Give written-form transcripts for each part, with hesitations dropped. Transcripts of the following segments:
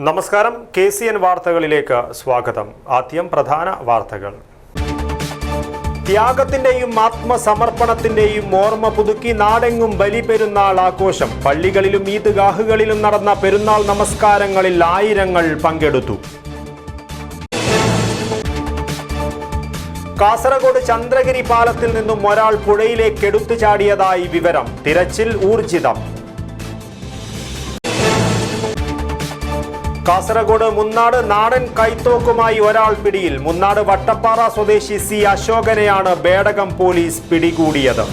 നമസ്കാരം, KCN വാർത്തകളിലേക്ക് സ്വാഗതം. ആദ്യം പ്രധാന വാർത്തകൾ. ത്യാഗത്തിന്റെയും ആത്മസമർപ്പണത്തിന്റെയും ഓർമ്മ പുതുക്കി നാടെങ്ങും ബലിപെരുന്നാൾ ആഘോഷം. പള്ളികളിലും ഈദ്ഗാഹുകളിലും നടന്ന പെരുന്നാൾ നമസ്കാരങ്ങളിൽ ആയിരങ്ങൾ പങ്കെടുത്തു. കാസർഗോഡ് ചന്ദ്രഗിരി പാലത്തിൽ നിന്നും ഒരാൾ പുഴയിലേക്ക് എടുത്തു ചാടിയതായി വിവരം. തിരച്ചിൽ ഊർജിതം. കാസർഗോഡ് മുന്നാട് നാടൻ കൈത്തോക്കുമായി ഒരാൾ പിടിയിൽ. മുന്നാട് വട്ടപ്പാറ സ്വദേശി C. അശോകനെയാണ് ബേഡകം പോലീസ് പിടികൂടിയത്.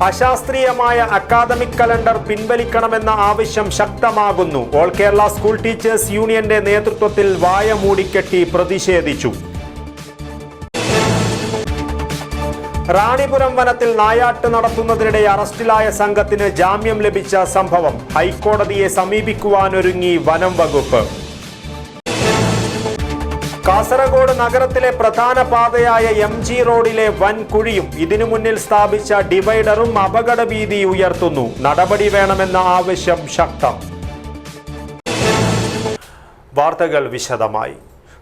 അശാസ്ത്രീയമായ അക്കാദമിക് കലണ്ടർ പിൻവലിക്കണമെന്ന ആവശ്യം ശക്തമാകുന്നു. ഓൾ കേരള സ്കൂൾ ടീച്ചേഴ്സ് യൂണിയന്റെ നേതൃത്വത്തിൽ വായ മൂടിക്കെട്ടി പ്രതിഷേധിച്ചു. റാണിപുരം വനത്തിൽ നായാട്ട് നടത്തുന്നതിനിടെ അറസ്റ്റിലായ സംഘത്തിന് ജാമ്യം ലഭിച്ച സംഭവം. ഹൈക്കോടതിയെ സമീപിക്കുവാനൊരുങ്ങി വനം വകുപ്പ്. കാസർഗോഡ് നഗരത്തിലെ പ്രധാന പാതയായ MG റോഡിലെ വൻ കുഴിയും ഇതിനു മുന്നിൽ സ്ഥാപിച്ച ഡിവൈഡറും അപകടഭീതി ഉയർത്തുന്നു. നടപടി വേണമെന്ന ആവശ്യം ശക്തം. വാർത്തകൾ വിശദമായി.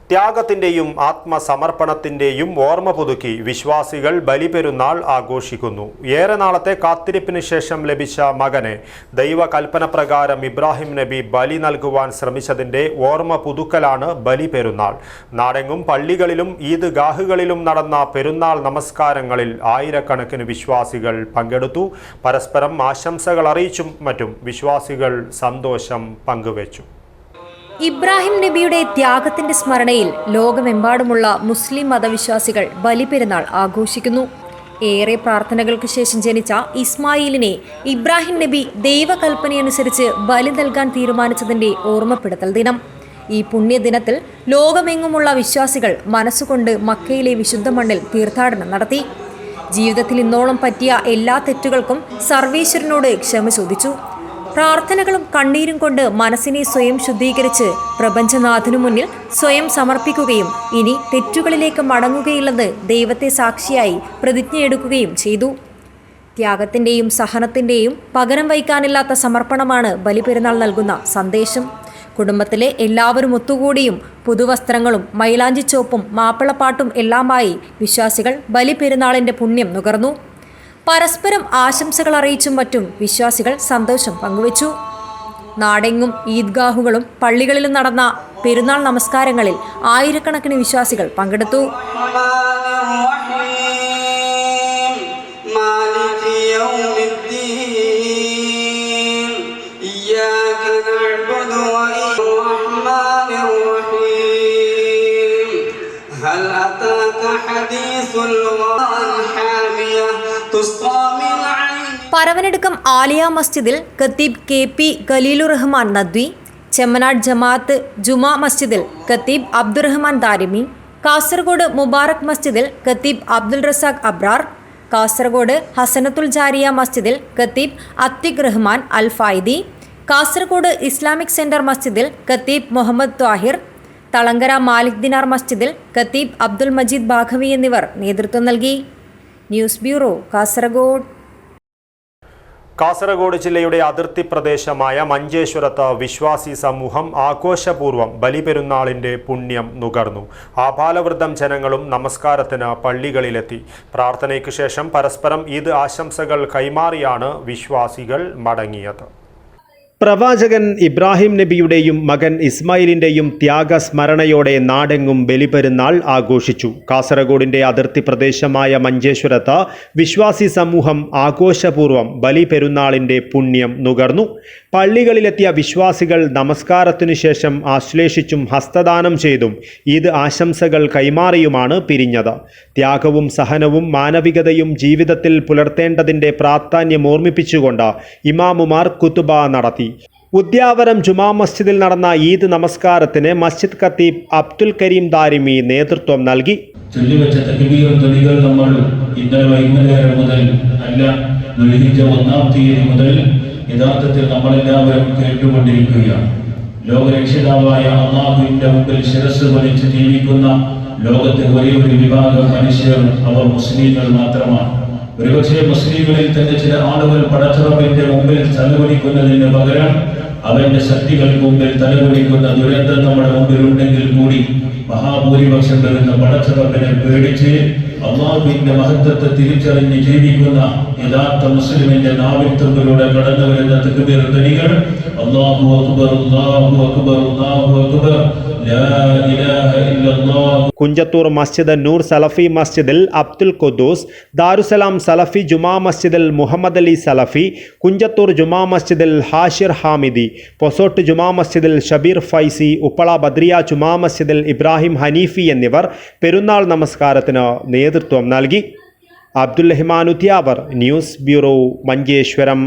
ത്യാഗത്തിന്റെയും ആത്മസമർപ്പണത്തിന്റെയും ഓർമ്മ പുതുക്കി വിശ്വാസികൾ ബലിപെരുന്നാൾ ആഘോഷിക്കുന്നു. ഏറെ നാളത്തെ കാത്തിരിപ്പിന് ശേഷം ലഭിച്ച മകനെ ദൈവകൽപ്പന പ്രകാരം ഇബ്രാഹിം നബി ബലി നൽകുവാൻ ശ്രമിച്ചതിന്റെ ഓർമ്മ പുതുക്കലാണ് ബലിപെരുന്നാൾ. നാടെങ്ങും പള്ളികളിലും ഈദ്ഗാഹുകളിലും നടന്ന പെരുന്നാൾ നമസ്കാരങ്ങളിൽ ആയിരക്കണക്കിന് വിശ്വാസികൾ പങ്കെടുത്തു. പരസ്പരം ആശംസകൾ അറിയിച്ചും മറ്റും വിശ്വാസികൾ സന്തോഷം പങ്കുവച്ചു. ഇബ്രാഹിം നബിയുടെ ത്യാഗത്തിന്റെ സ്മരണയിൽ ലോകമെമ്പാടുമുള്ള മുസ്ലിം മതവിശ്വാസികൾ ബലിപെരുന്നാൾ ആഘോഷിക്കുന്നു. ഏറെ പ്രാർത്ഥനകൾക്ക് ശേഷം ജനിച്ച ഇസ്മായിലിനെ ഇബ്രാഹിം നബി ദൈവകൽപ്പനയനുസരിച്ച് ബലി നൽകാൻ തീരുമാനിച്ചതിന്റെ ഓർമ്മപ്പെടുത്തൽ ദിനം. ഈ പുണ്യദിനത്തിൽ ലോകമെങ്ങുമുള്ള വിശ്വാസികൾ മനസ്സുകൊണ്ട് മക്കയിലെ വിശുദ്ധ മണ്ണിൽ തീർത്ഥാടനം നടത്തി. ജീവിതത്തിൽ ഇന്നോളം പറ്റിയ എല്ലാ തെറ്റുകൾക്കും സർവേശ്വരനോട് ക്ഷമ ചോദിച്ചു. പ്രാർത്ഥനകളും കണ്ണീരും കൊണ്ട് മനസ്സിനെ സ്വയം ശുദ്ധീകരിച്ച് പ്രപഞ്ചനാഥനു മുന്നിൽ സ്വയം സമർപ്പിക്കുകയും ഇനി തെറ്റുകളിലേക്ക് മടങ്ങുകയില്ലെന്ന് ദൈവത്തെ സാക്ഷിയായി പ്രതിജ്ഞയെടുക്കുകയും ചെയ്തു. ത്യാഗത്തിന്റെയും സഹനത്തിന്റെയും പകരം വയ്ക്കാനില്ലാത്ത സമർപ്പണമാണ് ബലിപെരുന്നാൾ നൽകുന്ന സന്ദേശം. കുടുംബത്തിലെ എല്ലാവരും ഒത്തുകൂടിയും പുതുവസ്ത്രങ്ങളും മൈലാഞ്ചിച്ചോപ്പും മാപ്പിളപ്പാട്ടും എല്ലാമായി വിശ്വാസികൾ ബലിപെരുന്നാളിന്റെ പുണ്യം നുകർന്നു. പരസ്പരം ആശംസകൾ അറിയിച്ചും മറ്റും വിശ്വാസികൾ സന്തോഷം പങ്കുവച്ചു. നാടെങ്ങും ഈദ്ഗാഹുകളും പള്ളികളിലും നടന്ന പെരുന്നാൾ നമസ്കാരങ്ങളിൽ ആയിരക്കണക്കിന് വിശ്വാസികൾ പങ്കെടുത്തു. പരവനടുക്കം ആലിയ മസ്ജിദിൽ ഖത്തീബ് KP ഖലീലുറഹ്മാൻ നദ്വി, ചെമ്മനാട് ജമാഅത്ത് ജുമാ മസ്ജിദിൽ ഖത്തീബ് അബ്ദുറഹ്മാൻ ദാരിമി, കാസർഗോഡ് മുബാറക് മസ്ജിദിൽ ഖത്തീബ് അബ്ദുൽ റസാഖ് അബ്രാർ, കാസർഗോഡ് ഹസനത്തുൽ ജാരിയ മസ്ജിദിൽ ഖത്തീബ് അത്തിഖ് റഹ്മാൻ അൽ ഫായിദി, കാസർഗോഡ് ഇസ്ലാമിക് സെന്റർ മസ്ജിദിൽ ഖത്തീബ് മുഹമ്മദ് ത്വാഹിർ, തളങ്കര മാലിക് ദിനാർ മസ്ജിദിൽ ഖത്തീബ് അബ്ദുൽ മജീദ് ബാഖവി എന്നിവർ നേതൃത്വം നൽകി. News bureau, Kasaragod. കാസർഗോഡ് ജില്ലയുടെ അതിർത്തി പ്രദേശമായ മഞ്ചേശ്വരത്ത് വിശ്വാസി സമൂഹം ആഘോഷപൂർവ്വം ബലിപെരുന്നാളിന്റെ പുണ്യം നുകർന്നു. ആബാലവൃദ്ധം ജനങ്ങളും നമസ്കാരത്തിന് പള്ളികളിലെത്തി. പ്രാർത്ഥനയ്ക്ക് ശേഷം പരസ്പരം ഈദ് ആശംസകൾ കൈമാറിയാണ് വിശ്വാസികൾ മടങ്ങിയത്. പ്രവാചകൻ ഇബ്രാഹിം നബിയുടെയും മകൻ ഇസ്മായിലിൻ്റെയും ത്യാഗസ്മരണയോടെ നാടെങ്ങും ബലിപെരുന്നാൾ ആഘോഷിച്ചു. കാസർഗോഡിൻ്റെ അതിർത്തി പ്രദേശമായ മഞ്ചേശ്വരത്ത് വിശ്വാസി സമൂഹം ആഘോഷപൂർവ്വം ബലിപെരുന്നാളിൻ്റെ പുണ്യം നുകർന്നു. പള്ളികളിലെത്തിയ വിശ്വാസികൾ നമസ്കാരത്തിനു ശേഷം ആശ്ലേഷിച്ചും ഹസ്തദാനം ചെയ്തും ഈദ് ആശംസകൾ കൈമാറിയുമാണ് പിരിഞ്ഞത്. ത്യാഗവും സഹനവും മാനവികതയും ജീവിതത്തിൽ പുലർത്തേണ്ടതിൻ്റെ പ്രാധാന്യം ഓർമ്മിപ്പിച്ചുകൊണ്ട് ഇമാമുമാർ കുതുബ നടത്തി. ഉദ്യാവരം ജുമാ മസ്ജിദിൽ നടന്ന ഈദ് നമസ്കാരത്തിന് മസ്ജിദ് ഖത്തീബ് അബ്ദുൽ കരീം ദാരിമി നേതൃത്വം നൽകി. ചൊല്ലിവെച്ച തക്ബീർ ധ്വനികൾ നമ്മൾ ഇന്നലെ വൈകുന്നേരം മുതൽ അല്ല ദുൽഹിജ്ജ 1-ാം തീയതി മുതൽ യഥാർത്ഥത്തിൽ നമ്മളെല്ലാവരും കേട്ടുകൊണ്ടിരിക്കുകയാണ്. ലോകരക്ഷിതാവായ അല്ലാഹുവിന്റെ മുമ്പിൽ ശിരസ് വലിച്ച് ജീവിക്കുന്ന ലോകത്തെ ഒരേ ഒരു വിഭാഗം മനുഷ്യർ, അവർ മുസ്ലിങ്ങൾ മാത്രമാണ്. ഒരുപക്ഷെ മുസ്ലിങ്ങളിൽ തന്നെ ചില ആളുകൾ പടച്ചറബിന്റെ മുമ്പിൽ മുമ്പിൽ തലകുനിക്കുന്നതിന് പകരം അവന്റെ ശക്തികൾക്ക് മുമ്പിൽ തലകുനിക്കുന്ന ദുരന്തം നമ്മുടെ മുമ്പിൽ ഉണ്ടെങ്കിൽ കൂടി മഹാഭൂരിപക്ഷം വരുന്ന പടച്ചറപ്പിനെ പേടിച്ച് അള്ളാഹുവിന്റെ മഹത്വത്തെ തിരിച്ചറിഞ്ഞ് ജീവിക്കുന്ന യഥാർത്ഥ മുസ്ലിമിന്റെ നാവിൻ തുമ്പിലൂടെ കടന്നു വരുന്ന തക്ബീർ ധ്വനികൾ അല്ലാഹു അക്ബർ അല്ലാഹു അക്ബർ അല്ലാഹു അക്ബർ ലാ ഇലാഹ ഇല്ലല്ലാഹ്. കുഞ്ചത്തൂർ മസ്ജിദ് നൂർ സലഫി മസ്ജിദിൽ അബ്ദുൽ ഖുദ്ദൂസ്, ദാരുസലാം സലഫി ജുമാ മസ്ജിദിൽ മുഹമ്മദ് അലി സലഫി, കുഞ്ചത്തൂർ ജുമാ മസ്ജിദിൽ ഹാഷിർ ഹാമിദി, പൊസോട്ട് ജുമാ മസ്ജിദിൽ ഷബീർ ഫൈസി, ഉപ്പള ബദ്രിയ ജുമാ മസ്ജിദിൽ ഇബ്രാഹിം ഹനീഫി എന്നിവർ പെരുന്നാൾ നമസ്കാരത്തിന് നേതൃത്വം നൽകി. Abdul Rahman Uthyavar, news bureau, Manjeshwaram.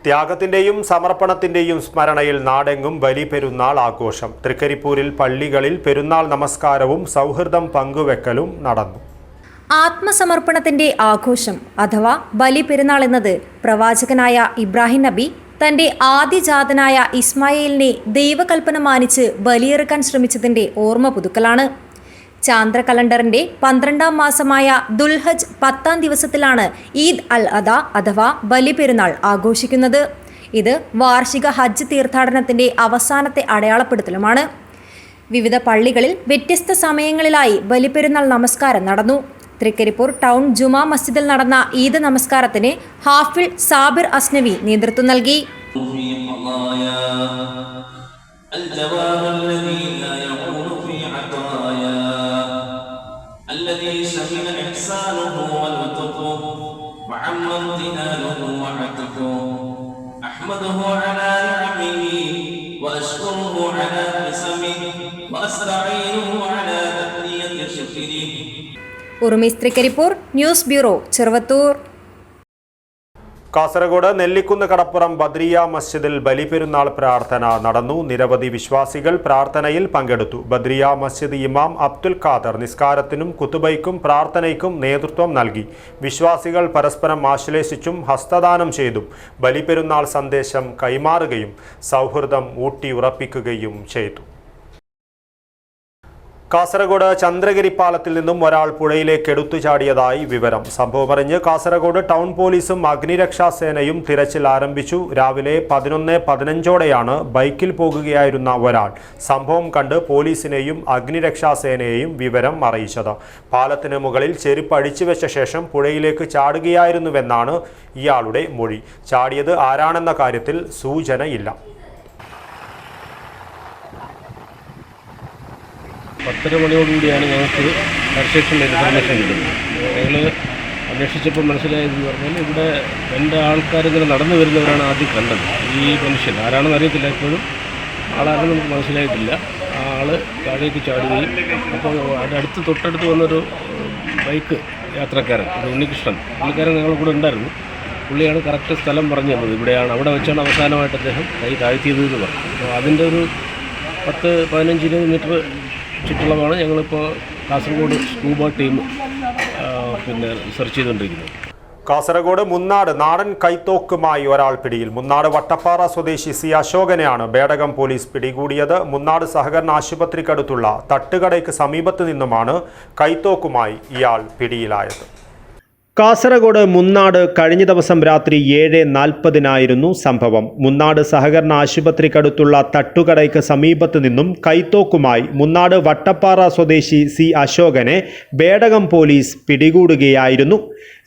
ത്യാഗത്തിൻ്റെയും സമർപ്പണത്തിൻ്റെയും സ്മരണയിൽ നാടെങ്ങും ബലിപെരുന്നാൾ ആഘോഷം. തൃക്കരിപ്പൂരിൽ പള്ളികളിൽ പെരുന്നാൾ നമസ്കാരവും സൗഹൃദം പങ്കുവെക്കലും നടന്നു. ആത്മസമർപ്പണത്തിന്റെ ആഘോഷം അഥവാ ബലിപെരുന്നാൾ എന്നത് പ്രവാചകനായ ഇബ്രാഹിം നബി തന്റെ ആദ്യജാതനായ ഇസ്മായിലിനെ ദൈവകൽപ്പന മാനിച്ച് ബലിയെറുക്കാൻ ശ്രമിച്ചതിന്റെ ഓർമ്മ പുതുക്കലാണ്. ചാന്ദ്ര കലണ്ടറിന്റെ 12ാം മാസമായ ദുൽഹജ് 10ാം ദിവസത്തിലാണ് ഈദ് അൽ അദ അഥവാ ബലിപെരുന്നാൾ ആഘോഷിക്കുന്നത്. ഇത് വാർഷിക ഹജ്ജ് തീർത്ഥാടനത്തിന്റെ അവസാനത്തെ അടയാളപ്പെടുത്തലുമാണ്. വിവിധ പള്ളികളിൽ വ്യത്യസ്ത സമയങ്ങളിലായി ബലിപെരുന്നാൾ നമസ്കാരം നടന്നു. തൃക്കരിപ്പൂർ ടൗൺ ജുമാ മസ്ജിദിൽ നടന്ന ഈദ് നമസ്കാരത്തിന് ഹാഫിൽ സാബിർ അസ്നവി നേതൃത്വം നൽകി. الذي شمل إحسانه ولطفه وعم امتنانه وعطفه أحمده على نعمه وأشكره على قسمه وأستعينه على تقنية شكره. ഉറുമീസ് തൃക്കരിപ്പൂർ, ന്യൂസ് ബ്യൂറോ, ചെറുവത്തൂർ. കാസർഗോഡ് നെല്ലിക്കുന്ന് കടപ്പുറം ബദ്രിയ മസ്ജിദിൽ ബലിപെരുന്നാൾ പ്രാർത്ഥന നടന്നു. നിരവധി വിശ്വാസികൾ പ്രാർത്ഥനയിൽ പങ്കെടുത്തു. ബദ്രിയ മസ്ജിദ് ഇമാം അബ്ദുൽ ഖാദർ നിസ്കാരത്തിനും കുത്തുബയ്ക്കും പ്രാർത്ഥനയ്ക്കും നേതൃത്വം നൽകി. വിശ്വാസികൾ പരസ്പരം ആശ്ലേഷിച്ചും ഹസ്തദാനം ചെയ്തും ബലിപെരുന്നാൾ സന്ദേശം കൈമാറുകയും സൗഹൃദം ഊട്ടിയുറപ്പിക്കുകയും ചെയ്തു. കാസർഗോഡ് ചന്ദ്രഗിരി പാലത്തിൽ നിന്നും ഒരാൾ പുഴയിലേക്ക് എടുത്തുചാടിയതായി വിവരം. സംഭവമറിഞ്ഞ് കാസർഗോഡ് ടൗൺ പോലീസും അഗ്നിരക്ഷാസേനയും തിരച്ചിൽ ആരംഭിച്ചു. രാവിലെ 11:15ഓടെയാണ് ബൈക്കിൽ പോകുകയായിരുന്ന ഒരാൾ സംഭവം കണ്ട് പോലീസിനെയും അഗ്നിരക്ഷാസേനയെയും വിവരം അറിയിച്ചത്. പാലത്തിന് മുകളിൽ ചെരുപ്പ് അഴിച്ചുവെച്ച ശേഷം പുഴയിലേക്ക് ചാടുകയായിരുന്നുവെന്നാണ് ഇയാളുടെ മൊഴി. ചാടിയത് ആരാണെന്ന കാര്യത്തിൽ സൂചനയില്ല. 10:30 മണിയോടുകൂടിയാണ് ഞങ്ങൾക്ക് കൺസ്ട്രക്ഷൻ ഇൻഫർമേഷൻ കിട്ടുന്നത്. ഞങ്ങൾ അന്വേഷിച്ചപ്പോൾ മനസ്സിലായതെന്ന് പറഞ്ഞാൽ ഇവിടെ 2 ആൾക്കാരിങ്ങനെ നടന്നു വരുന്നവരാണ് ആദ്യം കണ്ടത്. ഈ മനുഷ്യൻ ആരാണെന്ന് അറിയത്തില്ല, ഇപ്പോഴും ആളാരെന്ന് നമുക്ക് മനസ്സിലായിട്ടില്ല. ആ ആൾ താഴേക്ക് ചാടുകയും അപ്പോൾ അടുത്ത് തൊട്ടടുത്ത് വന്നൊരു ബൈക്ക് യാത്രക്കാരൻ, ഒരു ഉണ്ണികൃഷ്ണൻ, പുള്ളിക്കാരൻ ഞങ്ങളുടെ കൂടെ ഉണ്ടായിരുന്നു. പുള്ളിയാണ് കറക്റ്റ് സ്ഥലം പറഞ്ഞു തന്നത്. ഇവിടെയാണ്, അവിടെ വെച്ചാണ് അവസാനമായിട്ട് അദ്ദേഹം കൈ താഴ്ത്തിയത് എന്ന് പറഞ്ഞു. അപ്പോൾ അതിൻ്റെ ഒരു 10-15 മീറ്റർ ചുറ്റളവാണ് ഞങ്ങളിപ്പോൾ കാസർഗോഡ് സ്കൂബ ടീം സെർച്ച് ചെയ്തുകൊണ്ടിരിക്കുന്നത്. കാസർഗോഡ് മുന്നാട് നാടൻ കൈത്തോക്കുമായി ഒരാൾ പിടിയിൽ. മുന്നാട് വട്ടപ്പാറ സ്വദേശി സി അശോകനെയാണ് ബേഡകം പോലീസ് പിടികൂടിയത്. മുന്നാട് സഹകരണ ആശുപത്രിക്കടുത്തുള്ള തട്ടുകടയ്ക്ക് സമീപത്തു നിന്നുമാണ് കൈത്തോക്കുമായി ഇയാൾ പിടിയിലായത്. കാസർഗോഡ് മുന്നാട് കഴിഞ്ഞ ദിവസം രാത്രി 7:40 സംഭവം. മുന്നാട് സഹകരണ ആശുപത്രിക്കടുത്തുള്ള തട്ടുകടയ്ക്ക് സമീപത്തു നിന്നും കൈത്തോക്കുമായി മുന്നാട് വട്ടപ്പാറ സ്വദേശി സി അശോകനെ ബേഡകം പോലീസ് പിടികൂടുകയായിരുന്നു.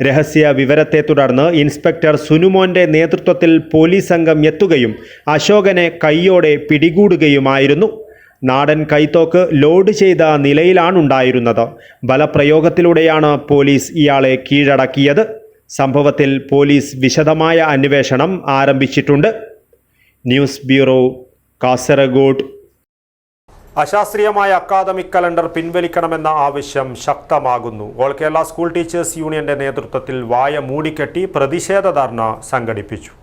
രഹസ്യ വിവരത്തെ തുടർന്ന് ഇൻസ്പെക്ടർ സുനുമോന്റെ നേതൃത്വത്തിൽ പോലീസ് സംഘം എത്തുകയും അശോകനെ കൈയോടെ പിടികൂടുകയുമായിരുന്നു. നാടൻ കൈത്തോക്ക് ലോഡ് ചെയ്ത നിലയിലാണുണ്ടായിരുന്നത്. ബലപ്രയോഗത്തിലൂടെയാണ് പോലീസ് ഇയാളെ കീഴടക്കിയത്. സംഭവത്തിൽ പോലീസ് വിശദമായ അന്വേഷണം ആരംഭിച്ചിട്ടുണ്ട്. News bureau, Kasaragod. അശാസ്ത്രീയമായ അക്കാദമിക് കലണ്ടർ പിൻവലിക്കണമെന്ന ആവശ്യം ശക്തമാകുന്നു. ഓൾ കേരള സ്കൂൾ ടീച്ചേഴ്സ് യൂണിയന്റെ നേതൃത്വത്തിൽ വായ മൂടിക്കെട്ടി പ്രതിഷേധ ധർണ സംഘടിപ്പിച്ചു.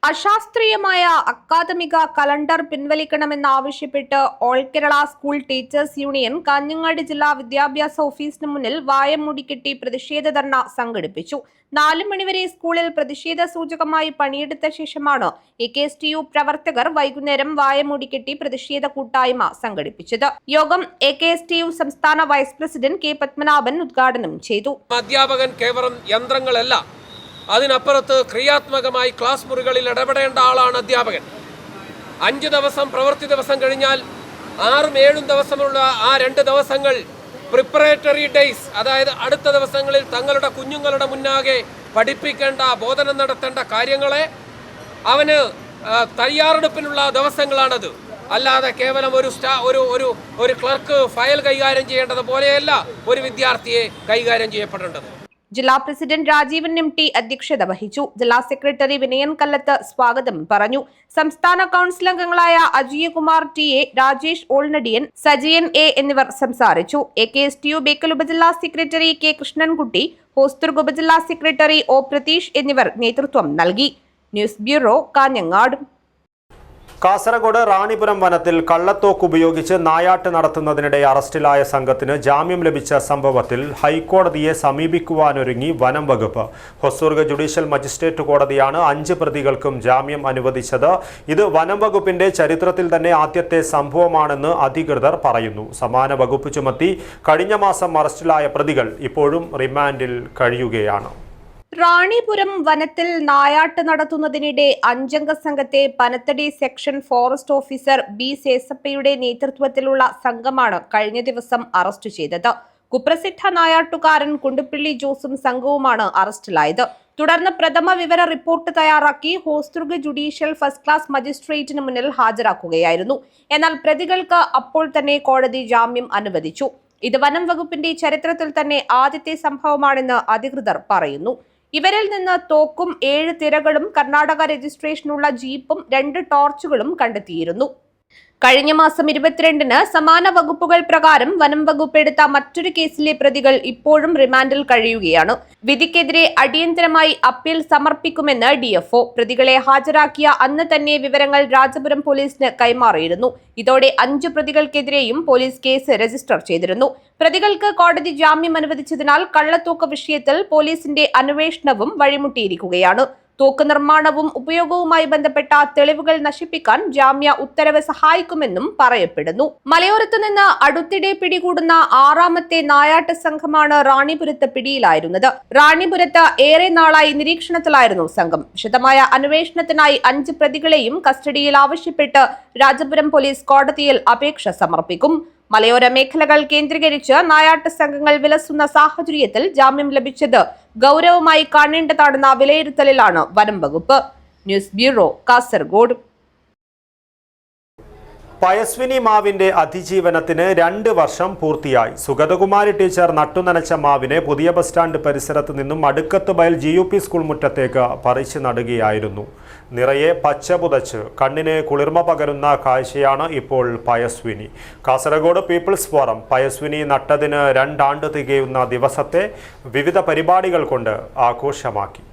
അശാസ്ത്രീയമായ അക്കാദമിക കലണ്ടർ പിൻവലിക്കണമെന്നാവശ്യപ്പെട്ട് all Kerala school teachers union Kanhangad ജില്ലാ വിദ്യാഭ്യാസ ഓഫീസിന് മുന്നിൽ വായ മൂടിക്കെട്ടി പ്രതിഷേധ ധർണ സംഘടിപ്പിച്ചു. 4 മണിവരെ സ്കൂളിൽ പ്രതിഷേധ സൂചകമായി പണിയെടുത്ത ശേഷമാണ് AKSTU പ്രവർത്തകർ വൈകുന്നേരം വായ മൂടിക്കെട്ടി പ്രതിഷേധ കൂട്ടായ്മ സംഘടിപ്പിച്ചത്. യോഗം AKSTU സംസ്ഥാന വൈസ് പ്രസിഡന്റ് K. പത്മനാഭൻ ഉദ്ഘാടനം ചെയ്തു. അധ്യാപകൻ കേവലം യന്ത്രങ്ങളല്ല, അതിനപ്പുറത്ത് ക്രിയാത്മകമായി ക്ലാസ് മുറികളിൽ ഇടപെടേണ്ട ആളാണ് അധ്യാപകൻ. 5 ദിവസം പ്രവൃത്തി ദിവസം കഴിഞ്ഞാൽ 6-7 ദിവസമുള്ള ആ 2 ദിവസങ്ങൾ പ്രിപ്പറേറ്ററി ഡേയ്സ്, അതായത് അടുത്ത ദിവസങ്ങളിൽ തങ്ങളുടെ കുഞ്ഞുങ്ങളുടെ മുന്നാകെ പഠിപ്പിക്കേണ്ട, ബോധനം നടത്തേണ്ട കാര്യങ്ങളെ അവന് തയ്യാറെടുപ്പിനുള്ള ദിവസങ്ങളാണത്. അല്ലാതെ കേവലം ഒരു ക്ലർക്ക് ഫയൽ കൈകാര്യം ചെയ്യേണ്ടത് പോലെയല്ല ഒരു വിദ്യാർത്ഥിയെ കൈകാര്യം ചെയ്യപ്പെടേണ്ടത്. ജില്ലാ പ്രസിഡന്റ് രാജീവൻ MT അധ്യക്ഷത വഹിച്ചു. ജില്ലാ സെക്രട്ടറി വിനയൻ കല്ലത്ത് സ്വാഗതം പറഞ്ഞു. സംസ്ഥാന കൗൺസിൽ അംഗങ്ങളായ അജയകുമാർ TA, രാജേഷ് ഓൾനടിയൻ, സജിയൻ A എന്നിവർ സംസാരിച്ചു. AKSTU ബേക്കൽ ഉപജില്ലാ സെക്രട്ടറി K കൃഷ്ണൻകുട്ടി, ഹോസ്ദുർഗ് ഉപജില്ലാ സെക്രട്ടറി O പ്രതീഷ് എന്നിവർ നേതൃത്വം നൽകി. News bureau, Kanhangad. കാസർഗോഡ് റാണിപുരം വനത്തിൽ കള്ളത്തോക്ക് ഉപയോഗിച്ച് നായാട്ട് നടത്തുന്നതിനിടെ അറസ്റ്റിലായ സംഘത്തിന് ജാമ്യം ലഭിച്ച സംഭവത്തിൽ ഹൈക്കോടതിയെ സമീപിക്കുവാനൊരുങ്ങി വനം വകുപ്പ്. ഹൊസൂർഗ് ജുഡീഷ്യൽ മജിസ്ട്രേറ്റ് കോടതിയാണ് 5 പ്രതികൾക്കും ജാമ്യം അനുവദിച്ചത്. ഇത് വനം വകുപ്പിന്റെ ചരിത്രത്തിൽ തന്നെ ആദ്യത്തെ സംഭവമാണെന്ന് അധികൃതർ പറയുന്നു. സമാന വകുപ്പ് ചുമത്തി കഴിഞ്ഞ മാസം അറസ്റ്റിലായ പ്രതികൾ ഇപ്പോഴും റിമാൻഡിൽ കഴിയുകയാണ്. റാണിപുരം വനത്തിൽ നായാട്ട് നടത്തുന്നതിനിടെ 5 അംഗ സംഘത്തെ Panathady section forest officer B സേസപ്പയുടെ നേതൃത്വത്തിലുള്ള സംഘമാണ് കഴിഞ്ഞ ദിവസം അറസ്റ്റ് ചെയ്തത്. കുപ്രസിദ്ധ നായാട്ടുകാരൻ കുണ്ടുപ്പിള്ളി ജോസും സംഘവുമാണ് അറസ്റ്റിലായത്. തുടർന്ന് പ്രഥമ വിവര റിപ്പോർട്ട് തയ്യാറാക്കി ഹോസ്ദുർഗ് ജുഡീഷ്യൽ ഫസ്റ്റ് ക്ലാസ് മജിസ്ട്രേറ്റിന് മുന്നിൽ ഹാജരാക്കുകയായിരുന്നു. എന്നാൽ പ്രതികൾക്ക് അപ്പോൾ തന്നെ കോടതി ജാമ്യം അനുവദിച്ചു. ഇത് വനം വകുപ്പിന്റെ ചരിത്രത്തിൽ തന്നെ ആദ്യത്തെ സംഭവമാണെന്ന് അധികൃതർ പറയുന്നു. ഇവരിൽ നിന്ന് തോക്കും 7 തിരകളും കർണാടക രജിസ്ട്രേഷനുള്ള ജീപ്പും 2 ടോർച്ചുകളും കണ്ടെത്തിയിരുന്നു. കഴിഞ്ഞ മാസം 22-ന് സമാന വകുപ്പുകൾ പ്രകാരം വനം വകുപ്പ് എടുത്ത മറ്റൊരു കേസിലെ പ്രതികൾ ഇപ്പോഴും റിമാൻഡിൽ കഴിയുകയാണ്. വിധിക്കെതിരെ അടിയന്തരമായി അപ്പീൽ സമർപ്പിക്കുമെന്ന് DFO. പ്രതികളെ ഹാജരാക്കിയ അന്ന് തന്നെ വിവരങ്ങൾ രാജപുരം പോലീസിന് കൈമാറിയിരുന്നു. ഇതോടെ 5 പ്രതികൾക്കെതിരെയും പോലീസ് കേസ് രജിസ്റ്റർ ചെയ്തിരുന്നു. പ്രതികൾക്ക് കോടതി ജാമ്യം അനുവദിച്ചതിനാൽ കള്ളത്തോക്ക് വിഷയത്തിൽ പോലീസിന്റെ അന്വേഷണവും വഴിമുട്ടിയിരിക്കുകയാണ്. തോക്ക് നിർമ്മാണവും ഉപയോഗവുമായി ബന്ധപ്പെട്ട തെളിവുകൾ നശിപ്പിക്കാൻ ജാമ്യ ഉത്തരവ് സഹായിക്കുമെന്നും പറയപ്പെടുന്നു. മലയോരത്ത് നിന്ന് അടുത്തിടെ പിടികൂടുന്ന 6ാമത്തെ നായാട്ട് സംഘമാണ് റാണിപുരത്ത് പിടിയിലായിരുന്നത്. റാണിപുരത്ത് ഏറെ നാളായി നിരീക്ഷണത്തിലായിരുന്നു സംഘം. വിശദമായ അന്വേഷണത്തിനായി 5 പ്രതികളെയും കസ്റ്റഡിയിൽ ആവശ്യപ്പെട്ട് രാജപുരം പോലീസ് കോടതിയിൽ അപേക്ഷ സമർപ്പിക്കും. മലയോര മേഖലകൾ കേന്ദ്രീകരിച്ച് നായാട്ട് സംഘങ്ങൾ വിലസുന്ന സാഹചര്യത്തിൽ ജാമ്യം ലഭിച്ചത് ഗൗരവമായി കാണേണ്ടതാണെന്ന വിലയിരുത്തലിലാണ് വനം വകുപ്പ്. News bureau, Kasaragod. പയസ്വിനി മാവിന്റെ അതിജീവനത്തിന് 2 വർഷം പൂർത്തിയായി. സുഗതകുമാരി ടീച്ചർ നട്ടുനനച്ച മാവിനെ പുതിയ ബസ് സ്റ്റാൻഡ് പരിസരത്ത് നിന്നും അടുക്കത്ത് ബയൽ GUP സ്കൂൾ മുറ്റത്തേക്ക് പറിച്ചു നടുകയായിരുന്നു. നിറയെ പച്ച പുതച്ച് കണ്ണിന് കുളിർമ പകരുന്ന കാഴ്ചയാണ് ഇപ്പോൾ പയസ്വിനി. കാസർഗോഡ് പീപ്പിൾസ് ഫോറം പയസ്വിനി നട്ടതിന് 2 ആണ്ട് തികയുന്ന ദിവസത്തെ വിവിധ പരിപാടികൾ കൊണ്ട് ആഘോഷമാക്കി.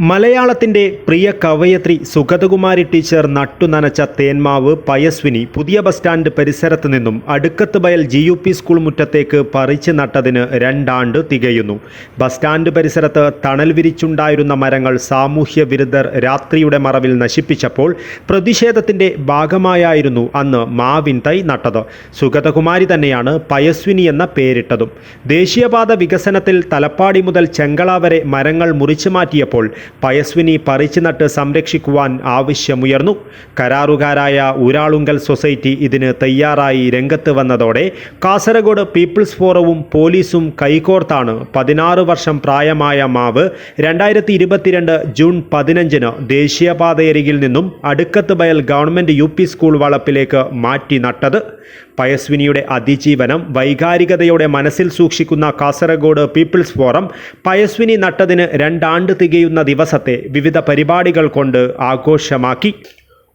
മലയാളത്തിൻ്റെ പ്രിയ കവയത്രി സുഗതകുമാരി ടീച്ചർ നട്ടുനനച്ച തേന്മാവ് പയസ്വിനി പുതിയ ബസ് സ്റ്റാൻഡ് പരിസരത്ത് നിന്നും അടുക്കത്ത് ബയൽ GUP സ്കൂൾ മുറ്റത്തേക്ക് പറിച്ചു നട്ടതിന് 2 ആണ്ട് തികയുന്നു. ബസ് സ്റ്റാൻഡ് പരിസരത്ത് തണൽ വിരിച്ചുണ്ടായിരുന്ന മരങ്ങൾ സാമൂഹ്യ വിരുദ്ധർ രാത്രിയുടെ മറവിൽ നശിപ്പിച്ചപ്പോൾ പ്രതിഷേധത്തിൻ്റെ ഭാഗമായായിരുന്നു അന്ന് മാവിൻ തൈ നട്ടത്. സുഗതകുമാരി തന്നെയാണ് പയസ്വിനി എന്ന പേരിട്ടതും. ദേശീയപാത വികസനത്തിൽ തലപ്പാടി മുതൽ ചെങ്കള വരെ മരങ്ങൾ മുറിച്ചു മാറ്റിയപ്പോൾ പയസ്വിനി പറിച്ചു നട്ട് സംരക്ഷിക്കുവാൻ ആവശ്യമുയർന്നു. കരാറുകാരായ ഊരാളുങ്കൽ സൊസൈറ്റി ഇതിന് തയ്യാറായി രംഗത്ത് വന്നതോടെ കാസർഗോഡ് പീപ്പിൾസ് ഫോറവും പോലീസും കൈകോർത്താണ് 16 വർഷം പ്രായമായ മാവ് 2022 ജൂൺ 15-ന് ദേശീയപാതയരികിൽ നിന്നും അടുക്കത്ത് ബയൽ ഗവൺമെൻറ് UP സ്കൂൾ വളപ്പിലേക്ക് മാറ്റി നട്ടത്. പയസ്വിനിയുടെ അതിജീവനം വൈകാരികതയോടെ മനസ്സിൽ സൂക്ഷിക്കുന്ന കാസർഗോഡ് പീപ്പിൾസ് ഫോറം പയസ്വിനി നട്ടതിന് 2 ആണ്ട് തികയുന്ന ദിവസത്തെ വിവിധ പരിപാടികൾ കൊണ്ട് ആഘോഷമാക്കി.